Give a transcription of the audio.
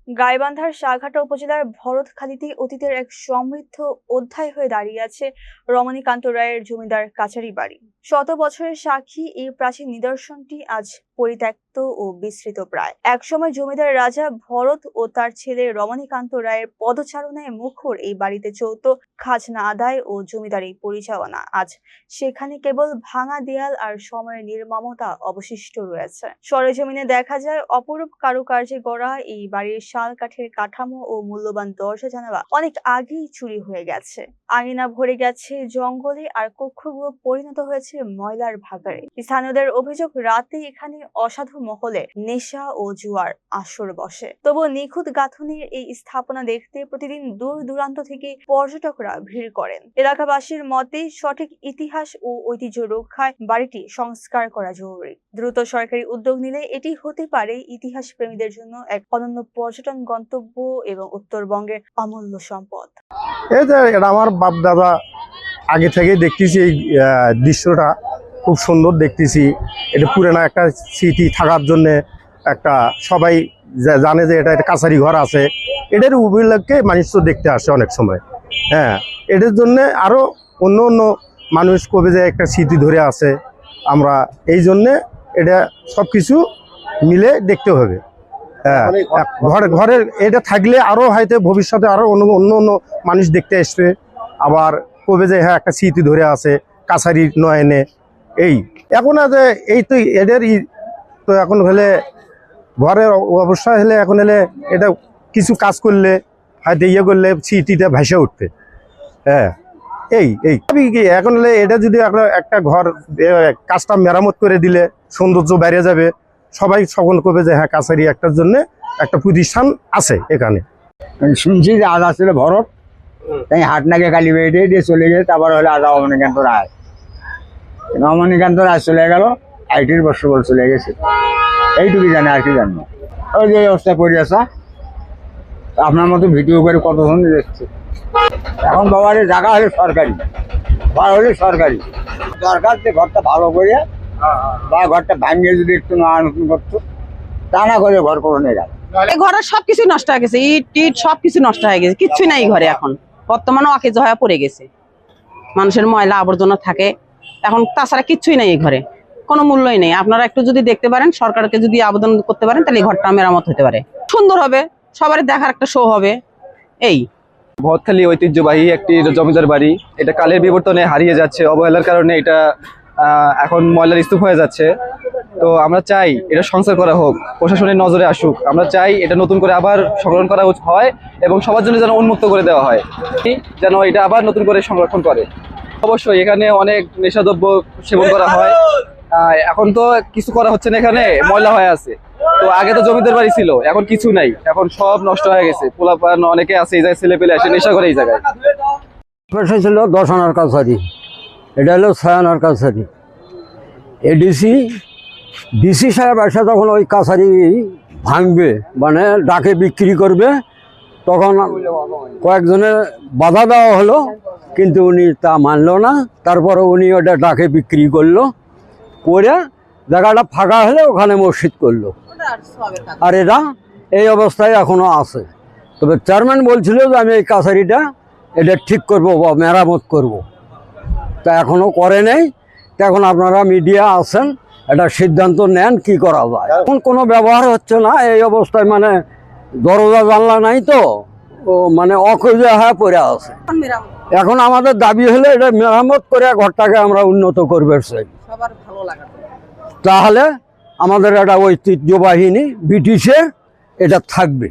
গাইবান্ধার সাঘাটা উপজেলার ভরতখালীতে অতীতের এক সমৃদ্ধ অধ্যায় হয়ে দাঁড়িয়ে আছে রমণীকান্ত রায়ের জমিদার কাছারি বাড়ি। শত বছরের সাক্ষী এই প্রাচীন নিদর্শনটি আজ পরিত্যক্ত ও বিস্মৃত প্রায়। একসময় জমিদার রাজা ভরত ও তার ছেলে রমণীকান্ত রায়ের পদচারণায় মুখর এই বাড়িতে চলত খাজনা আদায় ও জমিদারি পরিচালনা। আজ সেখানে কেবল ভাঙা দেয়াল আর সময়ের নির্মমতা অবশিষ্ট রয়েছে। সরেজমিনে দেখা যায় অপরূপ কারুকার্যে গড়া এই বাড়ির শাল কাঠের কাঠামো ও মূল্যবান দরজা জানালা অনেক আগেই চুরি হয়ে গেছে। আঙিনা ভরে গেছে জঙ্গলে আর কক্ষগুলো পরিণত হয়েছে ময়লার ভাগাড়ে। স্থানীয়দের অভিযোগ, রাতে এখানে অসাধু মহলে নেশা ও জুয়ার আসর বসে। তবু নিখুঁত গাঁথনির এই স্থাপনা দেখতে প্রতিদিন দূর দূরান্ত থেকে পর্যটকরা ভিড় করেন। এলাকাবাসীর মতে সঠিক ইতিহাস ও ঐতিহ্য রক্ষায় বাড়িটি সংস্কার করা জরুরি। দ্রুত সরকারি উদ্যোগ নিলে এটি হতে পারে ইতিহাস প্রেমীদের জন্য এক অনন্য পর্যটন গন্তব্য এবং উত্তরবঙ্গের অমূল্য সম্পদ। এই যে এটা আমার বাপ দাদা আগে থেকেই দেখতেছি, এই দৃশ্যটা খুব সুন্দর দেখতেছি। এটা পুরানো একটা স্মৃতি থাকার জন্য একটা সবাই জানে যে এটা একটা কাছারি ঘর আছে। এটার উপলক্ষে মানুষ তো দেখতে আসে অনেক সময়। হ্যাঁ, এটার জন্য আরও অন্য অন্য মানুষ কবে যে একটা স্মৃতি ধরে আছে, আমরা এই জন্যে এটা সব কিছু মিলে দেখতে হবে। হ্যাঁ, ঘরের এটা থাকলে আরও হয়তো ভবিষ্যতে আরও অন্য অন্য মানুষ দেখতে আসবে। আবার কবে যে হ্যাঁ একটা স্মৃতি ধরে আছে কাছারির নয়নে। এই এখন আছে এই তো এদের তো এখন হলে ঘরের অবস্থা হলে এখন হলে এটা কিছু কাজ করলে হয়তো ইয়ে করলে স্মৃতিটা ভেসে উঠবে। হ্যাঁ, এই এখন হলে এটা যদি একটা ঘর কাজটা মেরামত করে দিলে সৌন্দর্য বেড়ে যাবে। সবাই সকল করবে যে হ্যাঁ কাছারি একটার জন্য একটা প্রতিষ্ঠান আছে এখানে। শুনছি যে আজ আসছিল ভরত, তাই হাটনাকে কালী বেড়ে দিয়ে চলে গেছে। তারপর হলে আজ রমণীকান্ত রায়, রমণীকান্ত রায় চলে গেল, 80 বছর বল চলে গেছে। এইটুকু জানে, আর কি জানবো। ওই যে অবস্থায় পড়ে আসা আপনার মতো ভিডিও করে কতক্ষণ দেখছে। এখন বাবার জায়গা হলে সরকারি, ঘর হলে সরকারি। সরকার যে ঘরটা ভালো করে বা ঘরটা ভাঙিয়ে যদি একটু নতুন করতো, তা না করে ঘর করে গেল। এই ঘরের সবকিছু নষ্ট হয়ে গেছে, ইট টিট সবকিছু নষ্ট হয়ে গেছে, কিচ্ছু নাই ঘরে। এখন বর্তমানে অকেজ হয়ে পড়ে গেছে, মানুষের ময়লা আবর্জনা থাকে এখন। তাছাড়া কিচ্ছুই নাই এই ঘরে, কোনো মূল্যই নেই। আপনারা একটু যদি দেখতে পারেন, সরকারকে যদি আবেদন করতে পারেন, তাহলে এই ঘরটা মেরামত হতে পারে, সুন্দর হবে, সবারই দেখার একটা শো হবে। এই ভরতখালী ঐতিহ্যবাহী একটি জমিদার বাড়ি, এটা কালের বিবর্তনে হারিয়ে যাচ্ছে। অবহেলার কারণে এটা এখন ময়লার স্তূপ হয়ে যাচ্ছে। তো আমরা চাই এটা সংস্কার করা হোক, প্রশাসনের নজরে আসুক। আমরা চাই এটা নতুন করে আবার সংরক্ষণ করা হয় এবং সবার জন্য যেন উন্মুক্ত করে দেওয়া হয়, যেন এটা আবার নতুন করে সংরক্ষণ করে। অবশ্যই এখানে অনেক নেশাদ্রব্য সেবন করা হয়, এখন তো কিছু করা হচ্ছে না, এখানে ময়লা হয়ে আছে। তো আগে তো জমিদার বাড়ি ছিল, এখন কিছু নাই, এখন সব নষ্ট হয়ে গেছে। পোলাপান অনেকে আছে এই জায়গায়, ছেলে পেলে আসে নেশা করে এই জায়গায়। পেশা ছিল 10 আনার কাছারি, এটা হলো 6 আনার কাছারি। ডিসি সাহেব এসে তখন ওই কাছারি ভাঙবে, মানে ডাকে বিক্রি করবে, তখন কয়েকজনের বাধা দেওয়া হলো, কিন্তু উনি তা মানল না। তারপরে উনি ওটা ডাকে বিক্রি করলো, করে জায়গাটা ফাঁকা হলে ওখানে মসজিদ করলো। আর এটা এই অবস্থায় এখনো আছে। তবে চেয়ারম্যান বলছিল যে আমি এই কাছারিটা এটা ঠিক করব বা মেরামত করব, তা এখনো করে নেই। তা এখন আপনারা মিডিয়া আছেন, এটা সিদ্ধান্ত নেন কি করা যায়। এখন কোনো ব্যবহার হচ্ছে না এই অবস্থায়, মানে দরজা জানলা নাই তো, মানে অকজা হয়ে পড়ে আছে। এখন আমাদের দাবি হলে এটা মেরামত করে ঘরটাকে আমরা উন্নত করবে চাই, তাহলে আমাদের একটা ঐতিহ্যবাহিনী ব্রিটিশে এটা থাকবে।